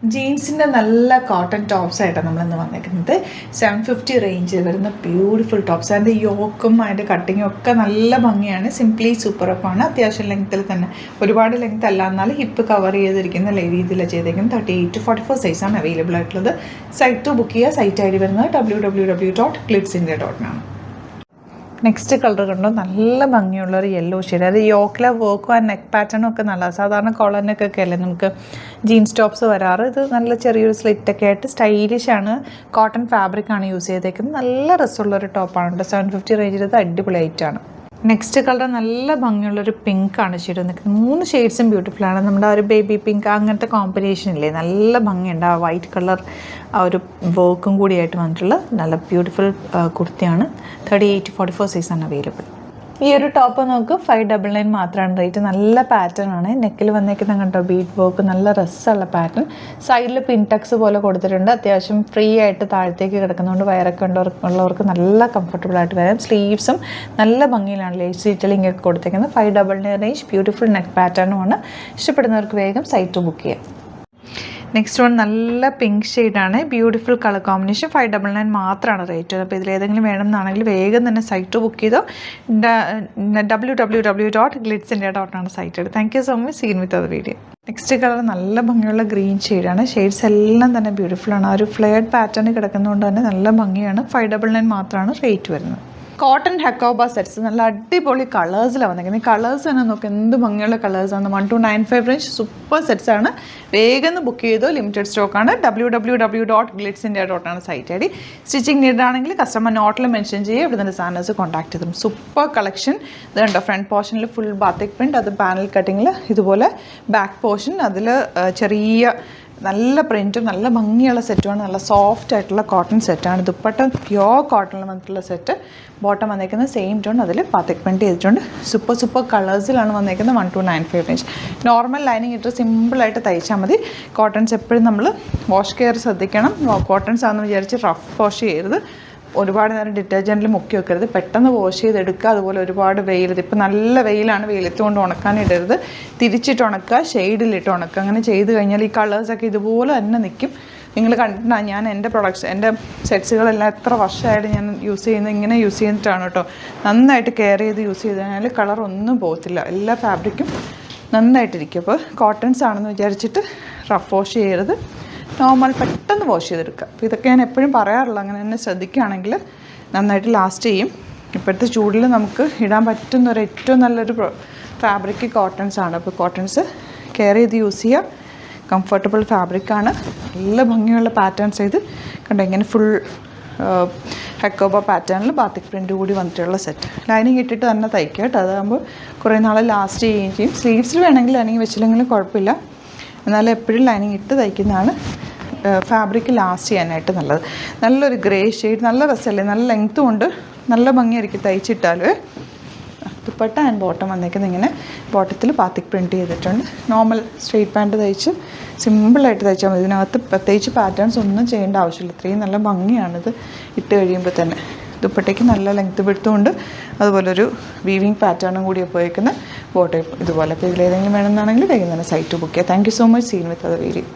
ജീൻസിൻ്റെ നല്ല cotton tops ആയിട്ടാണ് നമ്മളിന്ന് വന്നേക്കുന്നത്. 750 റേഞ്ചിൽ വരുന്ന ബ്യൂട്ടിഫുൾ ടോപ്സ്. അതിൻ്റെ യോക്കും അതിൻ്റെ കട്ടിങ്ങും ഒക്കെ നല്ല ഭംഗിയാണ്. സിംപ്ലി സൂപ്പറപ്പാണ്. അത്യാവശ്യം ലെങ്ത്തിൽ തന്നെ, ഒരുപാട് ലെങ്ത് അല്ല, എന്നാൽ ഹിപ്പ് കവർ ചെയ്തിരിക്കുന്ന രീതിയിലാണ് ചെയ്തേക്കുന്നത്. 38 to 44 സൈസാണ് അവൈലബിൾ ആയിട്ടുള്ളത്. സൈറ്റ് ബുക്ക് ചെയ്യുക. സൈറ്റ് ഐ ഡി വരുന്നത് www.glitzindia.com. നെക്സ്റ്റ് കളർ കണ്ടോ, നല്ല ഭംഗിയുള്ളൊരു യെല്ലോ ഷെയ്ഡ്. അത് യോക്കിലെ വർക്കും ആ നെക്ക് പാറ്റേണും ഒക്കെ നല്ല, സാധാരണ കോളറിനൊക്കെ അല്ലേ നമുക്ക് ജീൻസ് ടോപ്സ് വരാറ്. ഇത് നല്ല ചെറിയൊരു സ്ലിറ്റൊക്കെ ആയിട്ട് സ്റ്റൈലിഷാണ്. കോട്ടൺ ഫാബ്രിക്കാണ് യൂസ് ചെയ്തേക്കുന്നത്. നല്ല രസമുള്ളൊരു ടോപ്പാണ്. 750 റേഞ്ചിൽ ഇത് അടിപൊളി ആയിട്ടാണ്. നെക്സ്റ്റ് കളർ നല്ല ഭംഗിയുള്ളൊരു പിങ്കാണ് ഷെയ്ഡ് നിൽക്കുന്നത്. 3 ഷെയ്ഡ്സും ബ്യൂട്ടിഫുള്ളാണ്. നമ്മുടെ ആ ഒരു ബേബി പിങ്ക് അങ്ങനത്തെ കോമ്പിനേഷൻ ഇല്ലേ, നല്ല ഭംഗിയുണ്ട്. ആ വൈറ്റ് കളർ ആ ഒരു വർക്കും കൂടിയായിട്ട് വന്നിട്ടുള്ള നല്ല ബ്യൂട്ടിഫുൾ കുർത്തിയാണ്. 38 to 44 സൈസാണ് അവൈലബിൾ. ഈ ഒരു ടോപ്പ് നമുക്ക് 599 മാത്രമാണ് റേറ്റ്. നല്ല പാറ്റേൺ ആണ്. നെക്കിൽ വന്നേക്കുന്ന കണ്ടോ, ബീഡ് വർക്ക്, നല്ല രസമുള്ള പാറ്റേൺ. സൈഡിൽ പിൻടക്സ് പോലെ കൊടുത്തിട്ടുണ്ട്. അത്യാവശ്യം ഫ്രീ ആയിട്ട് താഴത്തേക്ക് കിടക്കുന്നതുകൊണ്ട് വയറൊക്കെ ഉള്ളവർക്ക് നല്ല കംഫർട്ടബിൾ ആയിട്ട് വരാം. സ്ലീവ്സും നല്ല ഭംഗിയിലാണ് ലേസ് ഡീറ്റെയിലിംഗ് ഒക്കെ കൊടുത്തേക്കുന്നത്. 599 റേഞ്ച്, ബ്യൂട്ടിഫുൾ നെക്ക് പാറ്റേണുമാണ്. ഇഷ്ടപ്പെടുന്നവർക്ക് വേഗം സൈറ്റ് ബുക്ക് ചെയ്യാം. നെക്സ്റ്റ് വൺ നല്ല പിങ്ക് ഷെയ്ഡാണ്. Beautiful colour combination. 599 മാത്രമാണ് റേറ്റ്. അപ്പോൾ ഇതിലേതെങ്കിലും വേണമെന്നാണെങ്കിൽ വേഗം തന്നെ സൈറ്റ് ബുക്ക് ചെയ്തോ. www.glitzindia.com site. Thank you so much. Seen with അത് വീഡിയോ. നെക്സ്റ്റ് കളർ നല്ല ഭംഗിയുള്ള ഗ്രീൻ ഷെയ്ഡാണ്. ഷെയ്ഡ്സ് എല്ലാം തന്നെ ബ്യൂട്ടിഫുള്ളാണ്. ആ ഒരു ഫ്ലെയർഡ് പാറ്റേൺ കിടക്കുന്നതുകൊണ്ട് തന്നെ നല്ല ഭംഗിയാണ്. 599 മാത്രമാണ് റേറ്റ് വരുന്നത്. കോട്ടൺ ഹെക്കോബ സെറ്റ്സ് നല്ല അടിപൊളി കളേഴ്സിലാണ് വന്നിരിക്കുന്നത്. കളേഴ്സ് തന്നെ നോക്കുക, എന്ത് ഭംഗിയുള്ള കളേഴ്സാണ്. 1295 റേഞ്ച് സൂപ്പർ സെറ്റ്സാണ്. വേഗം ബുക്ക് ചെയ്തോ. ലിമിറ്റഡ് സ്റ്റോക്കാണ്. www.glitzindia.com site I D. Stitching നീഡാണെങ്കിൽ കസ്റ്റമർ നോട്ടിൽ മെൻഷൻ ചെയ്യുക. ഇവിടെ നിന്ന് സാനേഴ്സ് കോൺടാക്ട് ചെയ്തും. Super collection. ഇത് കണ്ടോ, ഫ്രണ്ട് പോർഷനിൽ ഫുൾ ബാത്തിക് പ്രിൻറ്റ്, അത് പാനൽ കട്ടിങ്ങിൽ ഇതുപോലെ. ബാക്ക് പോർഷൻ അതിൽ ചെറിയ നല്ല പ്രിൻറ്റും നല്ല ഭംഗിയുള്ള സെറ്റുമാണ്. നല്ല സോഫ്റ്റ് ആയിട്ടുള്ള കോട്ടൺ സെറ്റാണ്. ദുപ്പട്ട പ്യോർ കോട്ടണിൽ വന്നിട്ടുള്ള സെറ്റ്. ബോട്ടം വന്നേക്കുന്നത് സെയിം ടോൺ, അതിൽ പാത്തിക് പ്രിൻറ്റ് ചെയ്തിട്ടുണ്ട്. സൂപ്പർ കളേഴ്സിലാണ് വന്നേക്കുന്നത്. 1295 റേഞ്ച്. നോർമൽ ലൈനിങ് ഇട്ട് സിമ്പിളായിട്ട് തയ്ച്ചാൽ മതി. കോട്ടൺസ് എപ്പോഴും നമ്മൾ വാഷ് കെയർ ശ്രദ്ധിക്കണം. കോട്ടൺസ് ആണെന്ന് വിചാരിച്ച് റഫ് വാഷ് ചെയ്യരുത്. ഒരുപാട് നേരം ഡിറ്റർജൻറ്റിൽ മുക്കി വെക്കരുത്. പെട്ടെന്ന് വാഷ് ചെയ്തെടുക്കുക. അതുപോലെ ഒരുപാട് വെയിലത്ത്, ഇപ്പോൾ നല്ല വെയിലാണ്, വെയിലത്ത് കൊണ്ട് ഉണക്കാനിടരുത്. തിരിച്ചിട്ട് ഉണക്കുക, ഷെയ്ഡിലിട്ട് ഉണക്കുക. അങ്ങനെ ചെയ്ത് കഴിഞ്ഞാൽ ഈ കളേഴ്സൊക്കെ ഇതുപോലെ തന്നെ നിൽക്കും. നിങ്ങൾ കണ്ടിട്ടുണ്ടാകും, ഞാൻ എൻ്റെ പ്രൊഡക്ട്സ്, എൻ്റെ സെറ്റ്സുകളെല്ലാം എത്ര വർഷമായിട്ട് ഞാൻ യൂസ് ചെയ്യുന്നത് ഇങ്ങനെ യൂസ് ചെയ്തിട്ടാണ് കേട്ടോ. നന്നായിട്ട് കെയർ ചെയ്ത് യൂസ് ചെയ്ത് കഴിഞ്ഞാൽ കളർ ഒന്നും പോകത്തില്ല. എല്ലാ ഫാബ്രിക്കും നന്നായിട്ടിരിക്കും. അപ്പോൾ കോട്ടൺസ് ആണെന്ന് വിചാരിച്ചിട്ട് റഫ് വാഷ് ചെയ്യരുത്. നോർമൽ പെട്ടെന്ന് വാഷ് ചെയ്തെടുക്കുക. അപ്പോൾ ഇതൊക്കെ ഞാൻ എപ്പോഴും പറയാറുള്ളൂ. അങ്ങനെ തന്നെ ശ്രദ്ധിക്കുകയാണെങ്കിൽ നന്നായിട്ട് ലാസ്റ്റ് ചെയ്യും. ഇപ്പോഴത്തെ ചൂടിൽ നമുക്ക് ഇടാൻ പറ്റുന്ന ഏറ്റവും നല്ലൊരു ഫാബ്രിക് കോട്ടൺസ് ആണ്. അപ്പോൾ കോട്ടൺസ് കെയർ ചെയ്ത് യൂസ് ചെയ്യുക. കംഫർട്ടബിൾ ഫാബ്രിക്കാണ്. നല്ല ഭംഗിയുള്ള പാറ്റേൺസ് ചെയ്ത് കണ്ടോ, ഇങ്ങനെ ഫുൾ ഹെക്കോബ പാറ്റേണിൽ ബാത്തിക് പ്രിൻറ്റ് കൂടി വന്നിട്ടുള്ള സെറ്റ്. ലൈനിങ് ഇട്ടിട്ട് തന്നെ തയ്ക്കുക കേട്ടോ. അതാകുമ്പോൾ കുറേ നാൾ ലാസ്റ്റ് ചെയ്യുകയും ചെയ്യും. സ്ലീവ്സിൽ വേണമെങ്കിൽ ലൈനിങ് വെച്ചില്ലെങ്കിലും കുഴപ്പമില്ല. എന്നാലും എപ്പോഴും ലൈനിങ് ഇട്ട് തയ്ക്കുന്നതാണ് ഫാബ്രിക് ലാസ്റ്റ് ചെയ്യാനായിട്ട് നല്ലത്. നല്ലൊരു ഗ്രേ ഷെയ്ഡ്, നല്ല രസമല്ലേ, നല്ല ലെങ്ത്തും ഉണ്ട്, നല്ല ഭംഗിയായിരിക്കും തയ്ച്ചിട്ടാലും. ദുപ്പട്ട ആൻഡ് ബോട്ടം വന്നേക്കുന്നത് ഇങ്ങനെ ബോട്ടത്തിൽ ബാത്തിക് പ്രിൻറ്റ് ചെയ്തിട്ടുണ്ട്. നോർമൽ സ്ട്രെയിറ്റ് പാൻറ്റ് തയ്ച്ച് സിമ്പിളായിട്ട് തയ്ച്ചാൽ മതി. ഇതിനകത്ത് പ്രത്യേകിച്ച് പാറ്റേൺസ് ഒന്നും ചെയ്യേണ്ട ആവശ്യമില്ല. ഇത്രയും നല്ല ഭംഗിയാണിത് ഇട്ട് കഴിയുമ്പോൾ തന്നെ. ദുപ്പട്ടയ്ക്ക് നല്ല ലെങ്ത്ത് പിടുത്തമുണ്ട്. അതുപോലെ ഒരു വീവിങ് പാറ്റേണും കൂടി ഉപയോഗിക്കുന്ന ബോട്ടം ഇതുപോലെ. അപ്പോൾ ഇതിലേതെങ്കിലും വേണമെന്നാണെങ്കിൽ വേഗം തന്നെ സൈറ്റ് ബുക്ക് ചെയ്യുക. Thank you so much. Seen with അത് വീഡിയോ.